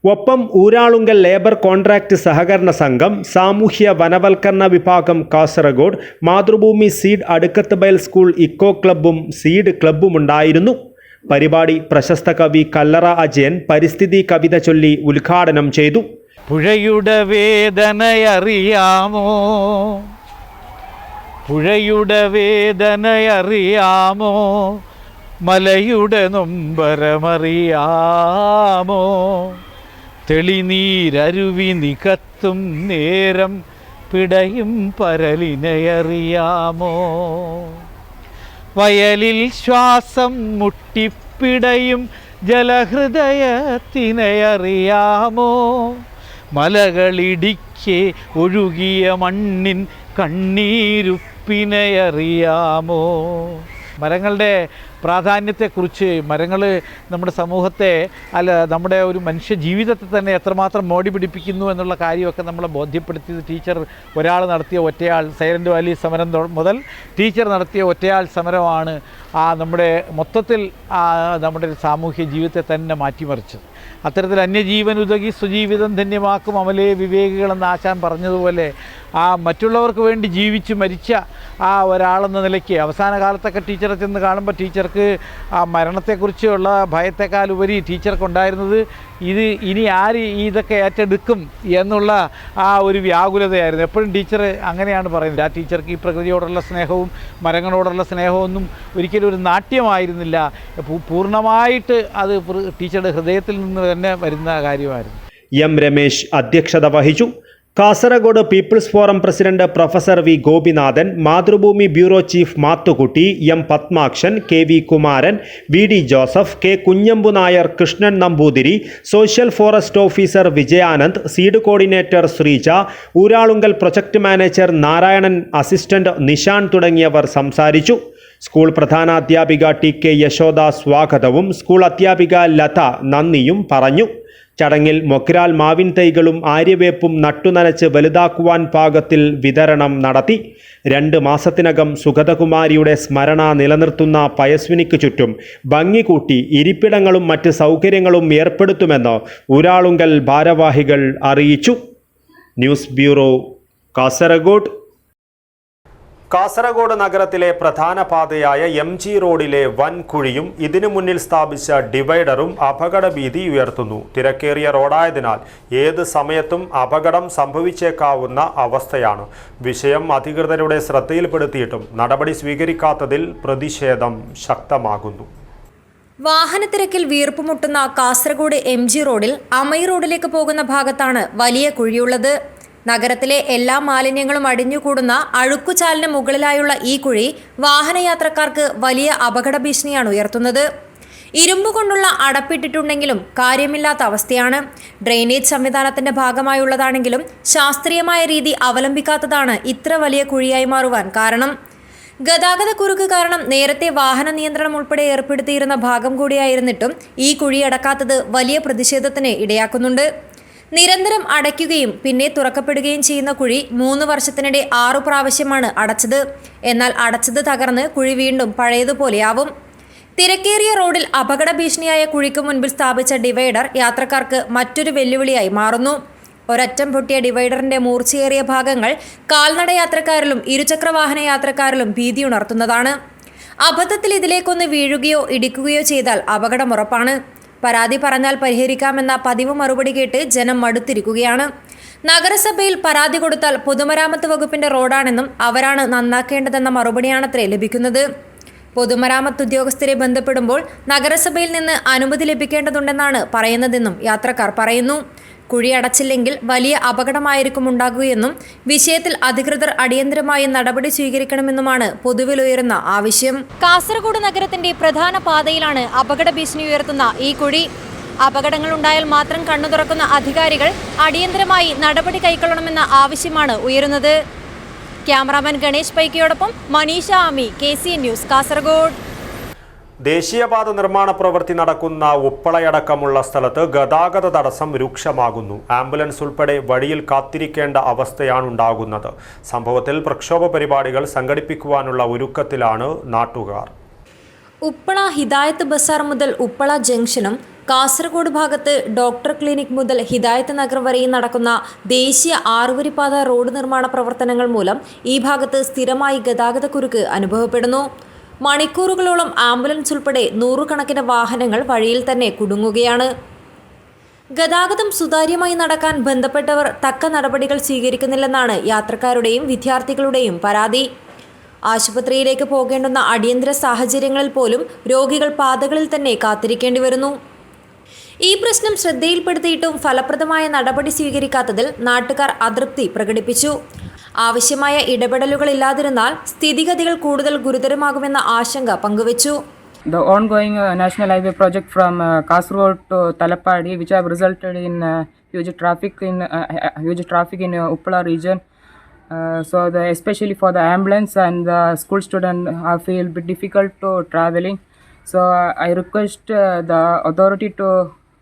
ഒപ്പം ഊരാളുങ്കൽ ലേബർ കോൺട്രാക്ട് സഹകരണ സംഘം, സാമൂഹ്യ വനവൽക്കരണ വിഭാഗം കാസർഗോഡ്, മാതൃഭൂമി സീഡ് അടുക്കത്ത് ബയൽ സ്കൂൾ ഇക്കോ ക്ലബ്ബും സീഡ് ക്ലബ്ബുമുണ്ടായിരുന്നു. പരിപാടി പ്രശസ്ത കവി കല്ലറ അജയൻ പരിസ്ഥിതി കവിത ചൊല്ലി ഉദ്ഘാടനം ചെയ്തു. പുഴയുടെ വേദനയറിയാമോ, പുഴയുടെ വേദനയറിയാമോ, മലയുടെ നൊമ്പരമറിയാമോ, തെളിനീരരുവി നികത്തും നേരം പിടയും പരലിനെയറിയാമോ, വയലിൽ ശ്വാസം മുട്ടിപ്പിടയും ജലഹൃദയത്തിനറിയാമോ? മലകളിടിക്കെ ഒഴുകിയ മണ്ണിൻ കണ്ണീരുപ്പിനറിയാമോ? മരങ്ങളുടെ പ്രാധാന്യത്തെക്കുറിച്ച്, മരങ്ങൾ നമ്മുടെ സമൂഹത്തെ നമ്മുടെ ഒരു മനുഷ്യ ജീവിതത്തെ തന്നെ എത്രമാത്രം മോടി പിടിപ്പിക്കുന്നു എന്നുള്ള കാര്യമൊക്കെ നമ്മളെ ബോധ്യപ്പെടുത്തിയത് ടീച്ചർ നടത്തിയ ഒറ്റയാൾ സൈലൻ്റ് വാലി സമരം മുതൽ ടീച്ചർ നടത്തിയ ഒറ്റയാൾ സമരമാണ് നമ്മുടെ മൊത്തത്തിൽ നമ്മുടെ സാമൂഹ്യ ജീവിതത്തെ തന്നെ മാറ്റിമറിച്ചത്. അത്തരത്തിൽ അന്യജീവൻ ഉതകി സ്വജീവിതം ധന്യമാക്കും അമലേ വിവേകികളെന്ന് ആശാൻ പറഞ്ഞതുപോലെ മറ്റുള്ളവർക്ക് വേണ്ടി ജീവിച്ച് മരിച്ച ഒരാളെന്ന നിലയ്ക്ക് അവസാന കാലത്തൊക്കെ ടീച്ചറെ ചെന്ന് കാണുമ്പോൾ ടീച്ചർക്ക് മരണത്തെക്കുറിച്ചുള്ള ഭയത്തെക്കാളുപരി ടീച്ചർക്കുണ്ടായിരുന്നത് ഇനി ആര് ഇതൊക്കെ ഏറ്റെടുക്കും എന്നുള്ള ഒരു വ്യാകുലതയായിരുന്നു. എപ്പോഴും ടീച്ചർ അങ്ങനെയാണ് പറയുന്നത്. ടീച്ചർക്ക് ഈ പ്രകൃതിയോടുള്ള സ്നേഹവും മരങ്ങളോടുള്ള സ്നേഹമൊന്നും ഒരിക്കലും ഒരു നാട്യമായിരുന്നില്ല, പൂർണ്ണമായിട്ട് അത് ടീച്ചറുടെ ഹൃദയത്തിൽ നിന്ന് തന്നെ വരുന്ന കാര്യമായിരുന്നു. എം രമേശ് അധ്യക്ഷത വഹിച്ചു. Kasaragod people's forum president professor V Gopinathan, Mathrubhumi bureau chief Mathukutty, M Padmakshan, K V Kumaran, V D Joseph, K Kunhambu Nair, Krishnan Namboothiri, social forest officer Vijayanand, seed coordinator Sreeja, Uralungal project manager Narayanan, assistant Nishan തുടങ്ങിയവർ സംസാരിച്ചു. സ്കൂൾ പ്രധാനാധ്യാപിക ടി കെ യശോദ സ്വാഗതവും സ്കൂൾ അധ്യാപിക ലത നന്ദിയും പറഞ്ഞു. ചടങ്ങിൽ മൊഗ്രാൽ മാവിൻ തൈകളും ആര്യവേപ്പും നട്ടുനനച്ച് വലുതാക്കുവാൻ പാകത്തിൽ വിതരണം നടത്തി. 2 മാസത്തിനകം സുഗതകുമാരിയുടെ സ്മരണ നിലനിർത്തുന്ന പയസ്വിനിക്ക് ചുറ്റും ഭംഗി കൂട്ടി ഇരിപ്പിടങ്ങളും മറ്റ് സൗകര്യങ്ങളും ഏർപ്പെടുത്തുമെന്ന് ഊരാളുങ്കൽ ഭാരവാഹികൾ അറിയിച്ചു. News bureau, Kasaragod. കാസർഗോഡ് നഗരത്തിലെ പ്രധാന പാതയായ MG റോഡിലെ വൻ കുഴിയും ഇതിനു മുന്നിൽ സ്ഥാപിച്ച ഡിവൈഡറും അപകടഭീതി ഉയർത്തുന്നു. തിരക്കേറിയ റോഡായതിനാൽ ഏത് സമയത്തും അപകടം സംഭവിച്ചേക്കാവുന്ന അവസ്ഥയാണ്. വിഷയം അധികൃതരുടെ ശ്രദ്ധയിൽപ്പെടുത്തിയിട്ടും നടപടി സ്വീകരിക്കാത്തതിൽ പ്രതിഷേധം ശക്തമാകുന്നു. വാഹനത്തിരക്കിൽ വീർപ്പുമുട്ടുന്ന കാസർഗോഡ് MG റോഡിൽ അമൈ റോഡിലേക്ക് പോകുന്ന ഭാഗത്താണ് വലിയ കുഴിയുള്ളത്. നഗരത്തിലെ എല്ലാ മാലിന്യങ്ങളും അടിഞ്ഞുകൂടുന്ന അഴുക്കുചാലിന് മുകളിലായുള്ള ഈ കുഴി വാഹനയാത്രക്കാർക്ക് വലിയ അപകട ഭീഷണിയാണ് ഉയർത്തുന്നത്. ഇരുമ്പ് കൊണ്ടുള്ള അടപ്പിട്ടിട്ടുണ്ടെങ്കിലും കാര്യമില്ലാത്ത അവസ്ഥയാണ്. ഡ്രെയിനേജ് സംവിധാനത്തിന്റെ ഭാഗമായുള്ളതാണെങ്കിലും ശാസ്ത്രീയമായ രീതി അവലംബിക്കാത്തതാണ് ഇത്ര വലിയ കുഴിയായി മാറുവാൻ കാരണം. ഗതാഗത കുരുക്ക് കാരണം നേരത്തെ വാഹന നിയന്ത്രണം ഉൾപ്പെടെ ഏർപ്പെടുത്തിയിരുന്ന ഭാഗം കൂടിയായിരുന്നിട്ടും ഈ കുഴി അടക്കാത്തത് വലിയ പ്രതിഷേധത്തിന് ഇടയാക്കുന്നുണ്ട്. നിരന്തരം അടയ്ക്കുകയും പിന്നെ തുറക്കപ്പെടുകയും ചെയ്യുന്ന കുഴി 3 വർഷത്തിനിടെ 6 പ്രാവശ്യമാണ് അടച്ചത്. എന്നാൽ അടച്ചത് തകർന്ന് കുഴി വീണ്ടും പഴയതുപോലെയാവും. തിരക്കേറിയ റോഡിൽ അപകട ഭീഷണിയായ കുഴിക്ക് മുൻപിൽ സ്ഥാപിച്ച ഡിവൈഡർ യാത്രക്കാർക്ക് മറ്റൊരു വെല്ലുവിളിയായി മാറുന്നു. ഒരറ്റം പൊട്ടിയ ഡിവൈഡറിന്റെ മൂർച്ചയേറിയ ഭാഗങ്ങൾ കാൽനട യാത്രക്കാരിലും ഇരുചക്രവാഹന യാത്രക്കാരിലും ഭീതിയുണർത്തുന്നതാണ്. അബദ്ധത്തിൽ ഇതിലേക്കൊന്ന് വീഴുകയോ ഇടിക്കുകയോ ചെയ്താൽ അപകടമുറപ്പാണ്. പരാതി പറഞ്ഞാൽ പരിഹരിക്കാമെന്ന പതിവ് മറുപടി കേട്ട് ജനം മടുത്തിരിക്കുകയാണ്. നഗരസഭയിൽ പരാതി കൊടുത്താൽ പൊതുമരാമത്ത് വകുപ്പിന്റെ റോഡാണെന്നും അവരാണ് നന്നാക്കേണ്ടതെന്ന മറുപടിയാണത്രേ ലഭിക്കുന്നത്. പൊതുമരാമത്ത് ഉദ്യോഗസ്ഥരെ ബന്ധപ്പെടുമ്പോൾ നഗരസഭയിൽ നിന്ന് അനുമതി ലഭിക്കേണ്ടതുണ്ടെന്നാണ് പറയുന്നതെന്നും യാത്രക്കാർ പറയുന്നു. കുഴി അടച്ചില്ലെങ്കിൽ വലിയ അപകടമായിരിക്കും ഉണ്ടാകുകയെന്നും വിഷയത്തിൽ അധികൃതർ അടിയന്തരമായി നടപടി സ്വീകരിക്കണമെന്നുമാണ് പൊതുവിലുയരുന്ന ആവശ്യം. കാസർഗോഡ് നഗരത്തിന്റെ പ്രധാന പാതയിലാണ് അപകട ഭീഷണി ഉയർത്തുന്ന ഈ കുഴി. അപകടങ്ങൾ ഉണ്ടായാൽ മാത്രം കണ്ണു തുറക്കുന്ന അധികാരികൾ അടിയന്തരമായി നടപടി കൈക്കൊള്ളണമെന്ന ആവശ്യമാണ് ഉയരുന്നത്. ക്യാമറാമാൻ ഗണേഷ് പൈക്കിയോടൊപ്പം മനീഷ ആമി, KCN ന്യൂസ്, കാസർഗോഡ്. ദേശീയപാത നിർമ്മാണ പ്രവൃത്തി നടക്കുന്ന ഉപ്പളയടക്കമുള്ള സ്ഥലത്ത് ഗതാഗത തടസ്സം രൂക്ഷമാകുന്നു. ആംബുലൻസ് ഉൾപ്പെടെ വഴിയിൽ കാത്തിരിക്കേണ്ട അവസ്ഥയാണ് ഉണ്ടാകുന്നത്. സംഭവത്തിൽ പ്രക്ഷോഭ പരിപാടികൾ സംഘടിപ്പിക്കുവാനുള്ള ഒരുക്കത്തിലാണ് നാട്ടുകാർ. ഉപ്പള ഹിദായത്ത് ബസാർ മുതൽ ഉപ്പള ജംഗ്ഷനും കാസർഗോഡ് ഭാഗത്ത് ഡോക്ടർ ക്ലിനിക് മുതൽ ഹിദായത്ത് നഗർ വരെയും നടക്കുന്ന ദേശീയ 6-വരിപ്പാത റോഡ് നിർമ്മാണ പ്രവർത്തനങ്ങൾ മൂലം ഈ ഭാഗത്ത് സ്ഥിരമായി ഗതാഗത കുരുക്ക് അനുഭവപ്പെടുന്നു. മണിക്കൂറുകളോളം ആംബുലൻസ് ഉൾപ്പെടെ 100 കണക്കിന് വാഹനങ്ങൾ വഴിയിൽ തന്നെ കുടുങ്ങുകയാണ്. ഗതാഗതം സുതാര്യമായി നടക്കാൻ ബന്ധപ്പെട്ടവർ തക്ക നടപടികൾ സ്വീകരിക്കുന്നില്ലെന്നാണ് യാത്രക്കാരുടെയും വിദ്യാർത്ഥികളുടെയും പരാതി. ആശുപത്രിയിലേക്ക് പോകേണ്ടുന്ന അടിയന്തര സാഹചര്യങ്ങളിൽ പോലും രോഗികൾ പാതകളിൽ തന്നെ കാത്തിരിക്കേണ്ടി വരുന്നു. ഈ പ്രശ്നം ശ്രദ്ധയിൽപ്പെടുത്തിയിട്ടും ഫലപ്രദമായ നടപടി സ്വീകരിക്കാത്തതിൽ നാട്ടുകാർ അതൃപ്തി പ്രകടിപ്പിച്ചു. ആവശ്യമായ ഇടപെടലുകളില്ലാതിരുന്നാൽ സ്ഥിതിഗതികൾ കൂടുതൽ ഗുരുതരമാകുമെന്ന ആശങ്ക പങ്കുവച്ചു. The ongoing national highway project from Kasaragod to Talappadi, which have resulted in huge traffic in Uppala region. So especially for the ambulance and the school student, I feel bit difficult to traveling. So I request the authority to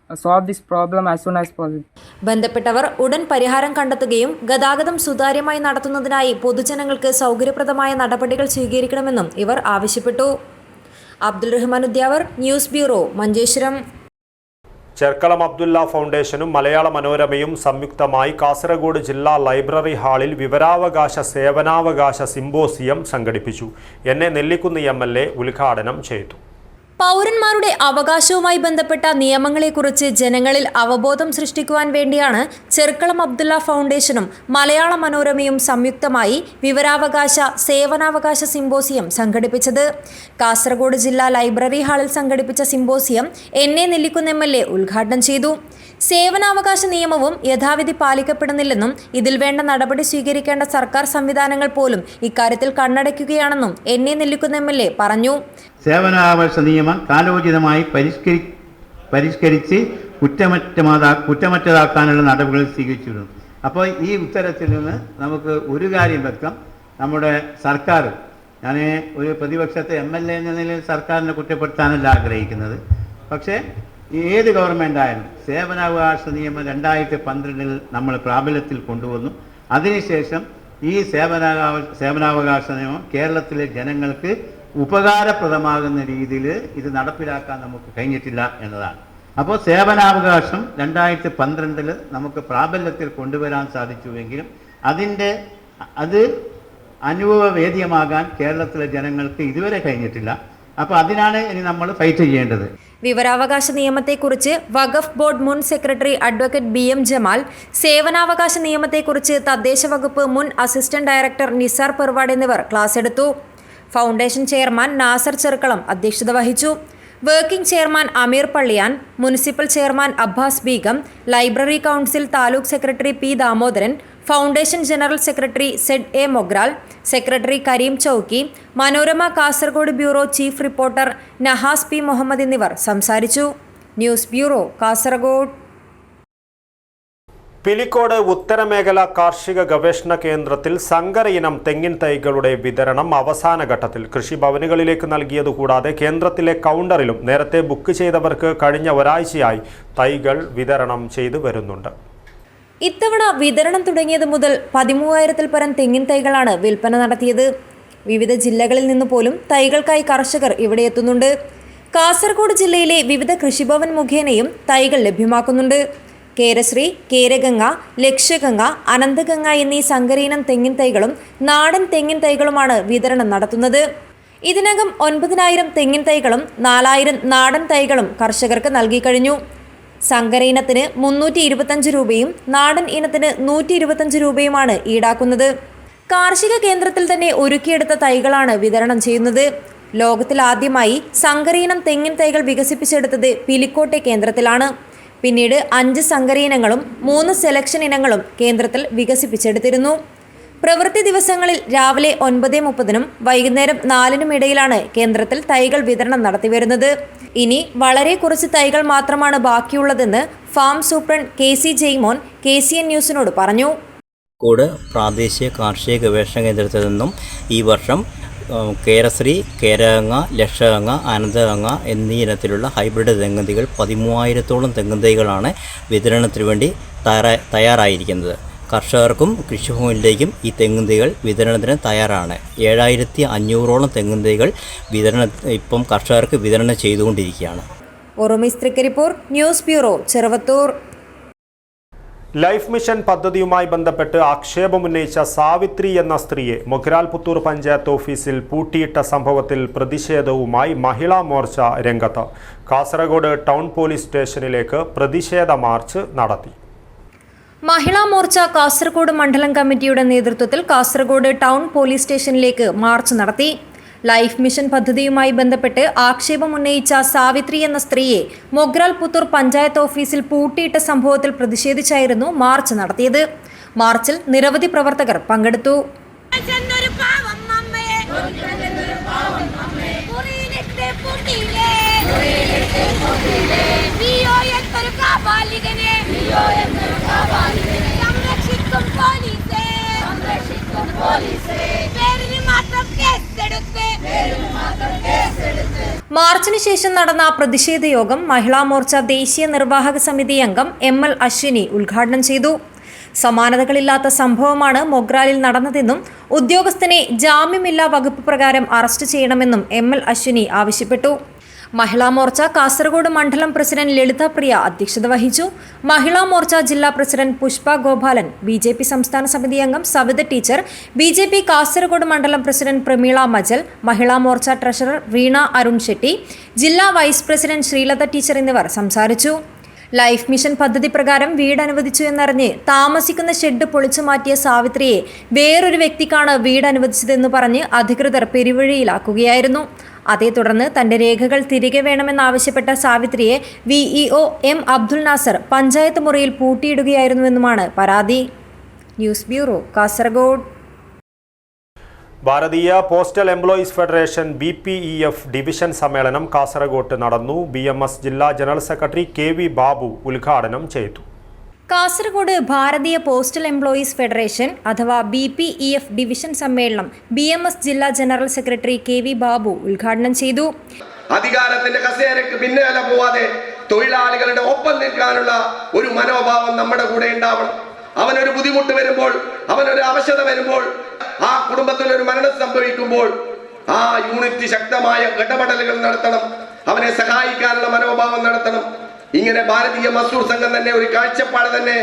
solve this problem as soon as possible. ബന്ധപ്പെട്ടവർ ഉടൻ പരിഹാരം കണ്ടെത്തുകയും ഗതാഗതം സുതാര്യമായി നടത്തുന്നതിനായി പൊതുജനങ്ങൾക്ക് സൗകര്യപ്രദമായ നടപടികൾ സ്വീകരിക്കണമെന്നും ഇവർ ആവശ്യപ്പെട്ടു. Abdul Rahman Udyavar, news bureau, Manjeshwaram. ചെർക്കളം അബ്ദുല്ല ഫൗണ്ടേഷനും മലയാള മനോരമയും സംയുക്തമായി കാസർഗോഡ് ജില്ലാ ലൈബ്രറി ഹാളിൽ വിവരാവകാശ സേവനാവകാശ സിംബോസിയം സംഘടിപ്പിച്ചു. എന്നെ നെല്ലിക്കുന്ന് MLA ഉദ്ഘാടനം ചെയ്തു. പൗരന്മാരുടെ അവകാശവുമായി ബന്ധപ്പെട്ട നിയമങ്ങളെക്കുറിച്ച് ജനങ്ങളിൽ അവബോധം സൃഷ്ടിക്കുവാൻ വേണ്ടിയാണ് ചെർക്കളം അബ്ദുല്ല ഫൗണ്ടേഷനും മലയാള മനോരമയും സംയുക്തമായി വിവരാവകാശ സേവനാവകാശ സിംബോസിയം സംഘടിപ്പിച്ചത്. കാസർഗോഡ് ജില്ലാ ലൈബ്രറി ഹാളിൽ സംഘടിപ്പിച്ച സിംബോസിയം എന്നെ നെല്ലിക്കുന്ന് MLA ഉദ്ഘാടനം ചെയ്തു. സേവനാവകാശ നിയമവും യഥാവിധി പാലിക്കപ്പെടുന്നില്ലെന്നും ഇതിൽ വേണ്ട നടപടി സ്വീകരിക്കേണ്ട സർക്കാർ സംവിധാനങ്ങൾ പോലും ഇക്കാര്യത്തിൽ കണ്ണടയ്ക്കുകയാണെന്നും എന്നെ നെല്ലിക്കുന്ന് MLA പറഞ്ഞു. സേവനാവകാശ നിയമം കാലോചിതമായി പരിഷ്കരിച്ച് കുറ്റമറ്റതാക്കാനുള്ള നടപടികൾ സ്വീകരിച്ചിരുന്നു. അപ്പോൾ ഈ ഉത്തരത്തിൽ നിന്ന് നമുക്ക് ഒരു കാര്യം വ്യക്തം, നമ്മുടെ സർക്കാർ, ഞാൻ ഒരു പ്രതിപക്ഷത്തെ MLA എന്ന നിലയിൽ സർക്കാരിനെ കുറ്റപ്പെടുത്താനല്ല ആഗ്രഹിക്കുന്നത്, പക്ഷേ ഏത് ഗവൺമെൻറ് ആയാലും സേവനാവകാശ നിയമം 2012 നമ്മൾ പ്രാബല്യത്തിൽ കൊണ്ടുവന്നു. അതിനുശേഷം ഈ സേവനാവകാശ നിയമം കേരളത്തിലെ ജനങ്ങൾക്ക് ഉപകാരപ്രദമാകുന്ന രീതിയിൽ ഇത് നടപ്പിലാക്കാൻ നമുക്ക് കഴിഞ്ഞിട്ടില്ല എന്നതാണ്. അപ്പോൾ സേവനാവകാശം 2012 നമുക്ക് പ്രാബല്യത്തിൽ കൊണ്ടുവരാൻ സാധിച്ചുവെങ്കിലും അത് അനുഭവവേദ്യമാകാൻ കേരളത്തിലെ ജനങ്ങൾക്ക് ഇതുവരെ കഴിഞ്ഞിട്ടില്ല. അപ്പോൾ അതിനാണ് ഇനി നമ്മൾ ഫൈറ്റ് ചെയ്യേണ്ടത്. വിവരാവകാശ നിയമത്തെക്കുറിച്ച് വഖഫ് ബോർഡ് മുൻ സെക്രട്ടറി അഡ്വക്കേറ്റ് BM ജമാൽ, സേവനാവകാശ നിയമത്തെക്കുറിച്ച് തദ്ദേശ വകുപ്പ് മുൻ അസിസ്റ്റന്റ് ഡയറക്ടർ നിസാർ പെർവാഡ് എന്നിവർ ക്ലാസ് എടുത്തു. ഫൗണ്ടേഷൻ ചെയർമാൻ നാസർ ചെർക്കളം അധ്യക്ഷത വഹിച്ചു. Working chairman Ameer Palliyan, municipal chairman Abbas Beegum, library council taluk secretary P Damodaran, foundation general secretary ZA Mogral, secretary Kareem Chowki, Manorama Kasaragod bureau chief reporter Nahas P Muhammad എന്നിവർ സംസാരിച്ചു. News bureau, Kasaragod. പിലിക്കോട് ഉത്തരമേഖല കാർഷിക ഗവേഷണ കേന്ദ്രത്തിൽ സങ്കര ഇനം തെങ്ങിൻ തൈകളുടെ വിതരണം അവസാന ഘട്ടത്തിൽ. കൃഷിഭവനുകളിലേക്ക് നൽകിയതുകൂടാതെ കേന്ദ്രത്തിലെ കൗണ്ടറിലും നേരത്തെ ബുക്ക് ചെയ്തവർക്ക് കഴിഞ്ഞ ഒരാഴ്ചയായി തൈകൾ വിതരണം ചെയ്തു വരുന്നുണ്ട്. ഇത്തവണ വിതരണം തുടങ്ങിയത് മുതൽ 13,000-ൽ പരം തെങ്ങിൻ തൈകളാണ് വിൽപ്പന നടത്തിയത്. വിവിധ ജില്ലകളിൽ നിന്ന് പോലും തൈകൾക്കായി കർഷകർ ഇവിടെ എത്തുന്നുണ്ട്. കാസർഗോഡ് ജില്ലയിലെ വിവിധ കൃഷിഭവൻ മുഖേനയും തൈകൾ ലഭ്യമാക്കുന്നുണ്ട്. കേരശ്രീ, കേരഗംഗ, ലക്ഷ്യഗംഗ, അനന്തഗംഗ എന്നീ സങ്കരയിനം തെങ്ങിൻ തൈകളും നാടൻ തെങ്ങിൻ തൈകളുമാണ് വിതരണം നടത്തുന്നത്. ഇതിനകം 9,000 തെങ്ങിൻ തൈകളും 4,000 നാടൻ തൈകളും കർഷകർക്ക് നൽകിക്കഴിഞ്ഞു. സങ്കര ഇനത്തിന് 325 രൂപയും നാടൻ ഇനത്തിന് 125 രൂപയുമാണ് ഈടാക്കുന്നത്. കാർഷിക കേന്ദ്രത്തിൽ തന്നെ ഒരുക്കിയെടുത്ത തൈകളാണ് വിതരണം ചെയ്യുന്നത്. ലോകത്തിൽ ആദ്യമായി സങ്കരയിനം തെങ്ങിൻ തൈകൾ വികസിപ്പിച്ചെടുത്തത് പിലിക്കോട്ടെ കേന്ദ്രത്തിലാണ്. പിന്നീട് 5 സങ്കര ഇനങ്ങളും 3 സെലക്ഷൻ ഇനങ്ങളും കേന്ദ്രത്തിൽ വികസിപ്പിച്ചെടുത്തിരുന്നു. പ്രവൃത്തി ദിവസങ്ങളിൽ രാവിലെ 9:30-നും വൈകുന്നേരം 4-നും ഇടയിലാണ് കേന്ദ്രത്തിൽ തൈകൾ വിതരണം നടത്തിവരുന്നത്. ഇനി വളരെ കുറച്ച് തൈകൾ മാത്രമാണ് ബാക്കിയുള്ളതെന്ന് farm superintendent KC Jaimon KCN ന്യൂസിനോട് പറഞ്ഞു. കോഴിക്കോട് പ്രാദേശിക കാർഷിക ഗവേഷണ കേന്ദ്രത്തിൽ നിന്നും ഈ വർഷം കേരശ്രീ, കേരഗംഗ, ലക്ഷഗംഗ, അനന്തഗംഗ എന്നീ ഇനത്തിലുള്ള ഹൈബ്രിഡ് തെങ്ങുതൈകൾ 13,000-ഓളം തെങ്ങുതൈകളാണ് വിതരണത്തിന് വേണ്ടി തയ്യാറായിരിക്കുന്നത്. കർഷകർക്കും കൃഷിഭവനിലേക്കും ഈ തെങ്ങുതൈകൾ വിതരണത്തിന് തയ്യാറാണ്. 7,500-ഓളം തെങ്ങുതൈകൾ ഇപ്പം കർഷകർക്ക് വിതരണം ചെയ്തുകൊണ്ടിരിക്കുകയാണ്. News bureau, Cheruvathur. Life mission പദ്ധതിയുമായി ബന്ധപ്പെട്ട് ആക്ഷേപമുന്നയിച്ച സാവിത്രി എന്ന സ്ത്രീയെ മൊഗ്രാൽ പുത്തൂർ പഞ്ചായത്ത് ഓഫീസിൽ പൂട്ടിയിട്ട സംഭവത്തിൽ പ്രതിഷേധവുമായി മഹിളാ മോർച്ച രംഗത്ത്. കാസർഗോഡ് ടൗൺ പോലീസ് സ്റ്റേഷനിലേക്ക് പ്രതിഷേധ മാർച്ച് നടത്തി. മഹിളാ മോർച്ച കാസർഗോഡ് മണ്ഡലം കമ്മിറ്റിയുടെ നേതൃത്വത്തിൽ കാസർഗോഡ് ടൗൺ പോലീസ് സ്റ്റേഷനിലേക്ക് മാർച്ച് നടത്തി. ലൈഫ് മിഷൻ പദ്ധതിയുമായി ബന്ധപ്പെട്ട് ആക്ഷേപമുന്നയിച്ച സാവിത്രി എന്ന സ്ത്രീയെ മൊഗ്രാൽ പുത്തൂർ പഞ്ചായത്ത് ഓഫീസിൽ പൂട്ടിയിട്ട സംഭവത്തിൽ പ്രതിഷേധിച്ചായിരുന്നു മാർച്ച് നടത്തിയത്. മാർച്ചിൽ നിരവധി പ്രവർത്തകർ പങ്കെടുത്തു. മാർച്ചിന് ശേഷം നടന്ന പ്രതിഷേധ യോഗം മഹിളാ മോർച്ച ദേശീയ നിർവാഹക സമിതി അംഗം ML അശ്വിനി ഉദ്ഘാടനം ചെയ്തു. സമാനതകളില്ലാത്ത സംഭവമാണ് മൊഗ്രാലിൽ നടന്നതെന്നും ഉദ്യോഗസ്ഥനെ ജാമ്യമില്ലാ വകുപ്പ് പ്രകാരം അറസ്റ്റ് ചെയ്യണമെന്നും ML അശ്വിനി ആവശ്യപ്പെട്ടു. മഹിളാ മോർച്ച കാസർഗോഡ് മണ്ഡലം പ്രസിഡന്റ് ലളിത പ്രിയ അധ്യക്ഷത വഹിച്ചു. മഹിളാ മോർച്ച ജില്ലാ പ്രസിഡന്റ് പുഷ്പ ഗോപാലൻ, BJP സംസ്ഥാന സമിതി അംഗം സവിത ടീച്ചർ, BJP കാസർഗോഡ് മണ്ഡലം പ്രസിഡന്റ് പ്രമീള മജൽ, മഹിളാ മോർച്ച ട്രഷറർ വീണ അരുൺ ഷെട്ടി, ജില്ലാ വൈസ് പ്രസിഡന്റ് ശ്രീലത ടീച്ചർ എന്നിവർ സംസാരിച്ചു. ലൈഫ് മിഷൻ പദ്ധതി പ്രകാരം വീട് അനുവദിച്ചു എന്നറിഞ്ഞ് താമസിക്കുന്ന ഷെഡ് പൊളിച്ചു മാറ്റിയ സാവിത്രിയെ വേറൊരു വ്യക്തിക്കാണ് വീട് അനുവദിച്ചതെന്ന് പറഞ്ഞ് അധികൃതർ പെരുവഴിയിലാക്കുകയായിരുന്നു. അതേ തുടർന്ന് തന്റെ രേഖകൾ തിരികെ വേണമെന്നാവശ്യപ്പെട്ട സാവിത്രിയെ VEO M അബ്ദുൽ നാസർ പഞ്ചായത്ത് മുറിയിൽ പൂട്ടിയിടുകയായിരുന്നുവെന്നുമാണ് പരാതി. News bureau, Kasaragod. Bharatiya postal employees federation BPEF division സമ്മേളനം കാസർഗോഡ് നടന്നു. BMS ജില്ലാ ജനറൽ സെക്രട്ടറി KV ബാബു ഉദ്ഘാടനം ചെയ്തു. Kasaragod Bharatiya postal employees federation അഥവാ BPEF ഡിവിഷൻ സമ്മേളനം BMS ജില്ലാ ജനറൽ സെക്രട്ടറി KV ബാബു ഉദ്ഘാടനം ചെയ്തു. അധികാരത്തിന്റെ കസേരയ്ക്ക് പിന്നാലെ പോവാതെ തൊഴിലാളികളുടെ ഒപ്പം നിൽക്കാനുള്ള ഒരു മനോഭാവം നമ്മുടെ കൂടെ ഉണ്ടാവണം. അവനൊരു ബുദ്ധിമുട്ട് വരുമ്പോൾ, അവനൊരു അവശത വരുമ്പോൾ, ആ കുടുംബത്തിൽ ഒരു മരണം സംഭവിക്കുമ്പോൾ ആ യൂണിറ്റ് ശക്തമായ ഇടപെടലുകൾ നടത്തണം. അവനെ സഹായിക്കാനുള്ള മനോഭാവം നടത്തണം. ഇങ്ങനെ ഭാരതീയ മസ്ദൂർ സംഘം തന്നെ ഒരു കാഴ്ചപ്പാട് തന്നെ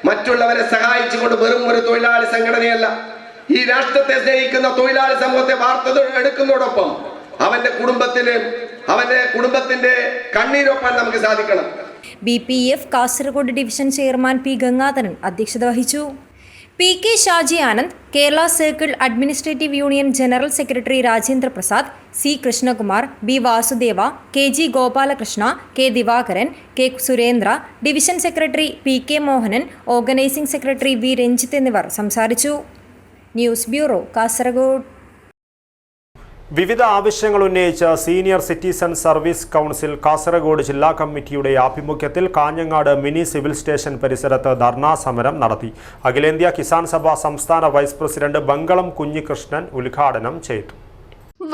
മറ്റുള്ളവരെ സഹായിച്ചുകൊണ്ട് വെറും ഒരു തൊഴിലാളി സംഘടനയല്ല. ഈ രാഷ്ട്രത്തെ സ്നേഹിക്കുന്ന തൊഴിലാളി സമൂഹത്തെ വാർത്തെടുക്കുന്നതോടൊപ്പം അവന്റെ കുടുംബത്തിന്റെ കണ്ണീരൊപ്പാൻ നമുക്ക് സാധിക്കണം. BPEF Kasaragod division chairman P Gangadharan അധ്യക്ഷത വഹിച്ചു. PK Shaji Anand, Kerala circle administrative union general secretary Rajendra Prasad, C Krishnakumar, B വാസുദേവ, KG Gopalakrishna, K Divakaran, K Surendra, division secretary PK Mohanan, organising secretary V Ranjith എന്നിവർ സംസാരിച്ചു. News bureau, Kasaragod. വിവിധ ആവശ്യങ്ങൾ ഉന്നയിച്ച senior citizen service council Kasaragod ജില്ലാ കമ്മിറ്റിയുടെ ആഭിമുഖ്യത്തിൽ കാഞ്ഞങ്ങാട് മിനി സിവിൽ സ്റ്റേഷൻ പരിസരത്ത് ധർണാ സമരം നടത്തി. അഖിലേന്ത്യാ കിസാൻ സഭ സംസ്ഥാന വൈസ് പ്രസിഡന്റ് ബംഗളം കുഞ്ഞികൃഷ്ണൻ ഉദ്ഘാടനം ചെയ്തു.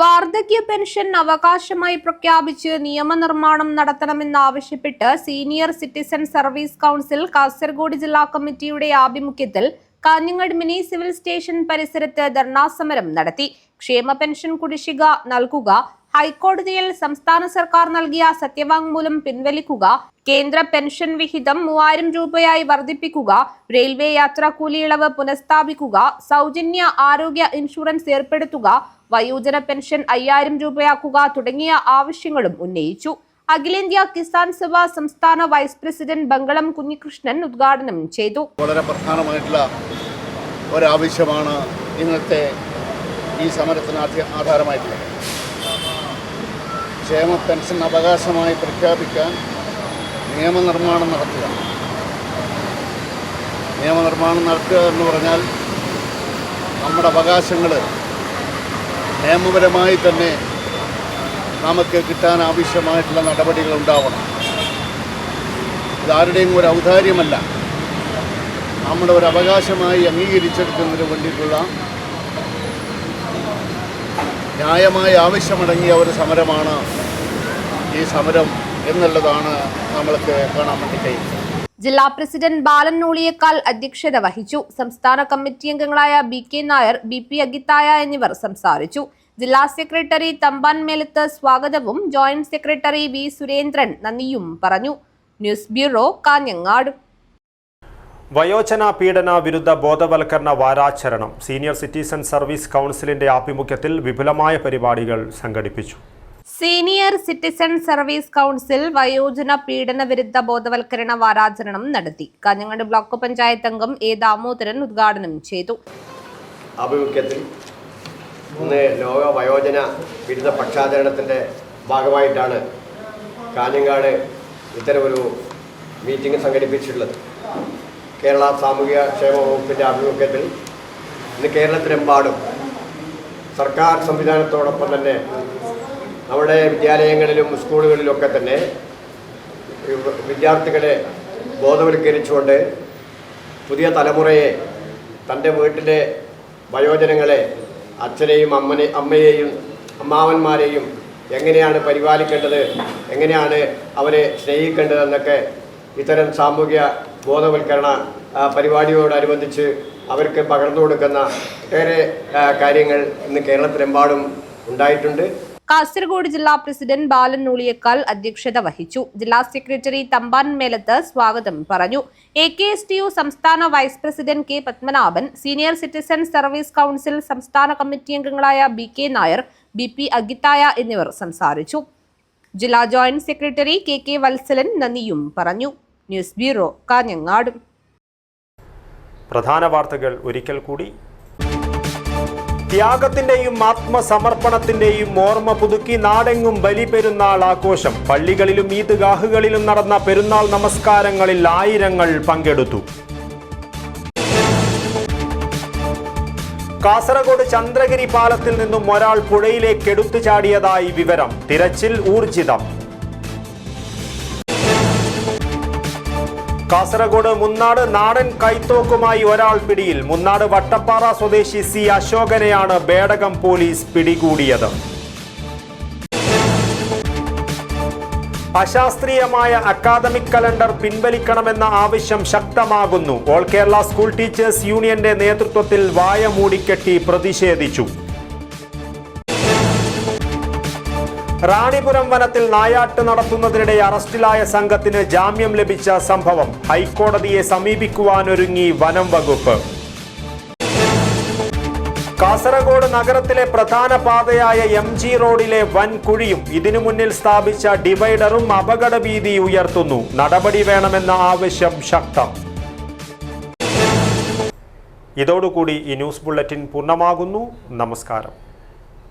വാർദ്ധക്യ പെൻഷൻ അവകാശമായി പ്രഖ്യാപിച്ച് നിയമനിർമ്മാണം നടത്തണമെന്നാവശ്യപ്പെട്ട് senior citizen service council Kasaragod ജില്ലാ കമ്മിറ്റിയുടെ ആഭിമുഖ്യത്തിൽ കാഞ്ഞങ്ങാട് മിനി സിവിൽ സ്റ്റേഷൻ പരിസരത്ത് ധർണാ സമരം നടത്തി. ക്ഷേമ പെൻഷൻ കുടിശ്ശിക നൽകുക, ഹൈക്കോടതിയിൽ സംസ്ഥാന സർക്കാർ നൽകിയ സത്യവാങ്മൂലം പിൻവലിക്കുക, കേന്ദ്ര പെൻഷൻ വിഹിതം 3000 രൂപയായി വർദ്ധിപ്പിക്കുക, റെയിൽവേ യാത്രാക്കൂലി ഇളവ് പുനഃസ്ഥാപിക്കുക, സൗജന്യ ആരോഗ്യ ഇൻഷുറൻസ് ഏർപ്പെടുത്തുക, വയോജന പെൻഷൻ 5000 രൂപയാക്കുക തുടങ്ങിയ ആവശ്യങ്ങളും ഉന്നയിച്ചു. അഖിലേന്ത്യാ കിസാൻ സഭ സംസ്ഥാന വൈസ് പ്രസിഡന്റ് ബംഗളം കുഞ്ഞികൃഷ്ണൻ ഉദ്ഘാടനം ചെയ്തു. വളരെ പ്രധാനമായിട്ടുള്ള ഒരാവശ്യമാണ് ഇന്നത്തെ ഈ സമരത്തിന് ആധാരമായിട്ടുള്ളത്. ക്ഷേമ പെൻഷൻ അവകാശമായി പ്രഖ്യാപിക്കാൻ നിയമനിർമ്മാണം നടത്തുക. നിയമനിർമ്മാണം നടത്തുക എന്ന് പറഞ്ഞാൽ നമ്മുടെ അവകാശങ്ങൾ നിയമപരമായി തന്നെ നമുക്ക് കിട്ടാൻ ആവശ്യമായിട്ടുള്ള നടപടികൾ ഉണ്ടാവണം. ഇതാരുടെയും ഒരു ഔദാര്യമല്ല, നമ്മുടെ ഒരു അവകാശമായി അംഗീകരിച്ചെടുക്കുന്നതിന് വേണ്ടിയിട്ടുള്ള ന്യായമായ ആവശ്യമടങ്ങിയ ഒരു സമരമാണ് ഈ സമരം എന്നുള്ളതാണ് നമ്മൾക്ക് കാണാൻ വേണ്ടി കഴിയുന്നത്. ജില്ലാ പ്രസിഡന്റ് ബാലൻ നൂളിയേക്കാൾ അധ്യക്ഷത വഹിച്ചു. സംസ്ഥാന കമ്മിറ്റി അംഗങ്ങളായ BK നായർ, BP അഗിത്തായ എന്നിവർ സംസാരിച്ചു. ജില്ലാ സെക്രട്ടറി തമ്പാൻ മേലത്ത് സ്വാഗതവും ജോയിന്റ് സെക്രട്ടറി V സുരേന്ദ്രൻ നന്ദിയും പറഞ്ഞു. News bureau, Kanhangad. വയോജന പീഡന വിരുദ്ധ ബോധവൽക്കരണ വാരാചരണം സീനിയർ സിറ്റിസൺ സർവീസ് കൗൺസിലിന്റെ ആഭിമുഖ്യത്തിൽ വിപുലമായ പരിപാടികൾ സംഘടിപ്പിച്ചു. സീനിയർ സിറ്റിസൺ സർവീസ് കൗൺസിൽ വയോജന പീഡന വിരുദ്ധ ബോധവൽക്കരണ വാരാചരണം നടത്തി. കാഞ്ഞങ്ങാട് ബ്ലോക്ക് പഞ്ചായത്ത് അംഗം A ദാമോദരൻ ഉദ്ഘാടനം ചെയ്തു. ആഭിമുഖ്യത്തിൽ ഇന്ന് ലോക വയോജന വിരുദ്ധ പക്ഷാചരണത്തിൻ്റെ ഭാഗമായിട്ടാണ് കാഞ്ഞങ്ങാട് ഇത്തരമൊരു മീറ്റിംഗ് സംഘടിപ്പിച്ചിട്ടുള്ളത്. കേരള സാമൂഹിക ക്ഷേമ വകുപ്പിൻ്റെ ആഭിമുഖ്യത്തിൽ ഇന്ന് കേരളത്തിലെമ്പാടും സർക്കാർ സംവിധാനത്തോടൊപ്പം തന്നെ നമ്മുടെ വിദ്യാലയങ്ങളിലും സ്കൂളുകളിലൊക്കെ തന്നെ വിദ്യാർത്ഥികളെ ബോധവൽക്കരിച്ചുകൊണ്ട് പുതിയ തലമുറയെ തൻ്റെ വീട്ടിലെ വയോജനങ്ങളെ അച്ഛനെയും അമ്മയെയും അമ്മാവന്മാരെയും എങ്ങനെയാണ് പരിപാലിക്കേണ്ടത്, എങ്ങനെയാണ് അവരെ സ്നേഹിക്കേണ്ടതെന്നൊക്കെ ഇത്തരം സാമൂഹ്യ ബോധവൽക്കരണ പരിപാടിയോടനുബന്ധിച്ച് അവർക്ക് പകർന്നു കൊടുക്കുന്ന ഒട്ടേറെ കാര്യങ്ങൾ ഇന്ന് കേരളത്തിലെമ്പാടും ഉണ്ടായിട്ടുണ്ട്. കാസർഗോഡ് ജില്ലാ പ്രസിഡന്റ് ബാലൻ നൂളിയേക്കാൾ അധ്യക്ഷത വഹിച്ചു. ജില്ലാ സെക്രട്ടറി തമ്പാൻ മേലത്ത് സ്വാഗതം പറഞ്ഞു. AKSTU സംസ്ഥാന vice president K Padmanabhan, senior citizen service council സംസ്ഥാന കമ്മിറ്റി അംഗങ്ങളായ BK നായർ, BP അഗിത്തായ എന്നിവർ സംസാരിച്ചു. ജില്ലാ ജോയിന്റ് സെക്രട്ടറി KK വത്സലൻ നന്ദിയും പറഞ്ഞു. News bureau, Kanhangad. പ്രധാന വാർത്തകൾ ഒരിക്കൽ കൂടി. ത്യാഗത്തിന്റെയും ആത്മസമർപ്പണത്തിന്റെയും ഓർമ്മ പുതുക്കി നാടെങ്ങും ബലിപെരുന്നാൾ ആഘോഷം. പള്ളികളിലും ഈദ്ഗാഹുകളിലും നടന്ന പെരുന്നാൾ നമസ്കാരങ്ങളിൽ ആയിരങ്ങൾ പങ്കെടുത്തു. കാസർഗോഡ് ചന്ദ്രഗിരി പാലത്തിൽ നിന്നും ഒരാൾ പുഴയിലേക്ക് എടുത്തു ചാടിയതായി വിവരം. തിരച്ചിൽ ഊർജിതം. കാസർഗോഡ് മുന്നാട് നാടൻ കൈത്തോക്കുമായി ഒരാൾ പിടിയിൽ. മുന്നാട് വട്ടപ്പാറ സ്വദേശി C അശോകനെയാണ് ബേഡകം പോലീസ് പിടികൂടിയത്. അശാസ്ത്രീയമായ അക്കാദമിക് കലണ്ടർ പിൻവലിക്കണമെന്ന ആവശ്യം ശക്തമാകുന്നു. ഓൾ കേരള സ്കൂൾ ടീച്ചേഴ്സ് യൂണിയന്റെ നേതൃത്വത്തിൽ വായ മൂടിക്കെട്ടി പ്രതിഷേധിച്ചു. റാണിപുരം വനത്തിൽ നായാട്ട് നടത്തുന്നതിനിടെ അറസ്റ്റിലായ സംഘത്തിന് ജാമ്യം ലഭിച്ച സംഭവം. ഹൈക്കോടതിയെ സമീപിക്കുവാനൊരുങ്ങി വനം വകുപ്പ്. കാസർഗോഡ് നഗരത്തിലെ പ്രധാന പാതയായ MG റോഡിലെ വൻ കുഴിയും ഇതിനു മുന്നിൽ സ്ഥാപിച്ച ഡിവൈഡറും അപകടഭീതി ഉയർത്തുന്നു. നടപടി വേണമെന്ന ആവശ്യം ശക്തം. ഇതോടുകൂടി ഈ ന്യൂസ് ബുള്ളറ്റിൻ പൂർണ്ണമാകുന്നു. നമസ്കാരം.